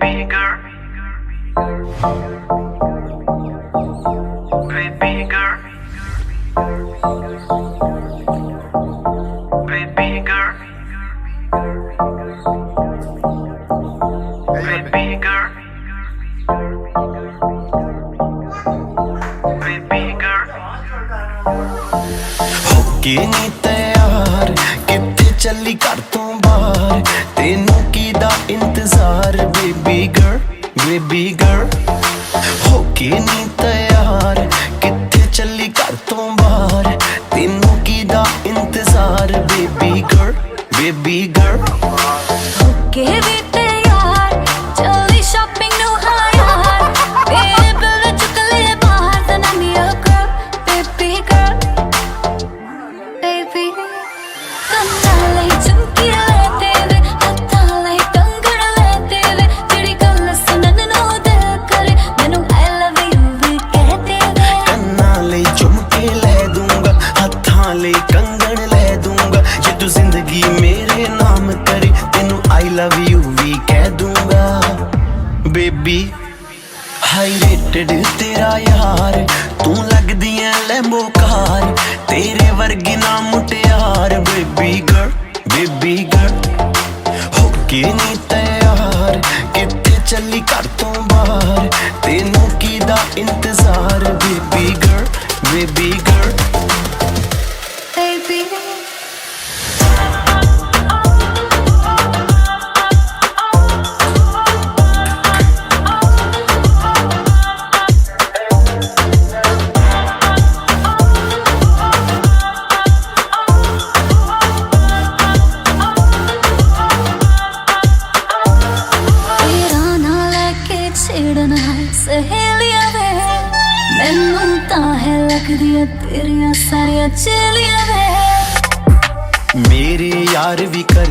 baby girl, baby girl, baby girl, baby girl, baby girl. होके नी तैयार कित्थे चली घर तो बाहर तेनू कीदा इंतजार बेबी गर्ल होके नी तैयार कित्थे चली घर तो बाहर तेनू कीदा इंतजार बेबी गर्ल होके भी तैयार चली शॉपिंग नु हाँ यार मेरे बिल चुक ले बाहर तो ना मेरा girl baby girl baby ਕੰਨਾਂ ਲਈ ਝੁਮਕੀ ਲੈ ਤੇਰੇ ਹੱਥਾਂ ਲਈ ਕੰਗਣ ਲੈ ਤੇਰੇ ਜਿਹੜੀ ਗੱਲ ਸੁਣਨ ਨੂੰ ਦਿਲ ਕਰੇ ਮੈਨੂੰ I love you ਵੀ ਕਹਿ ਦੇ ਕੰਨਾਂ ਲਈ ਝੁਮਕੇ ਲੈ ਦੂੰਗਾ ਹੱਥਾਂ ਲਈ ਕੰਗਣ ਲੈ ਦੂੰਗਾ ਜੇ ਤੂੰ ਜ਼ਿੰਦਗੀ ਮੇਰੇ ਨਾਮ ਕਰੇ ਤੈਨੂੰ I love you ਵੀ ਕਹਿ ਦੂੰਗਾ ਬੇਬੀ ਹਾਈ ਰੇਟਡ ਤੇਰਾ ਯਾਰ ਤੂੰ ਲੱਗਦੀ ਐ ਲੈਂਬੋ ਕਾਰ ਤੇਰੇ ਵਰਗੀ ਨਾ ਮੁਟਿਆਰ ਬੇਬੀ ਗਰਲ ਹੋਕੇ ਨੀ ਤੈयार ਕਿੱਥੇ ਚੱਲੀ ਘਰ ਤੋਂ ਬਾਹਰ ਤੈਨੂੰ ਕੀਦਾ ਇੰਤਜ਼ਾਰ ਬੇਬੀ ਗਰਲ baby ਛੇੜਨਾ ਸਹੇਲੀਆਂ ਵੇ ਮੈਨੂੰ ਤਾਂ ਹੈ ਲੱਗਦੀਆਂ ਤੇਰੀਆਂ ਸਾਰੀਆਂ ਚੇਲੀਆਂ ਵੇ ਮੇਰੇ ਯਾਰ ਵੀ ਕਰ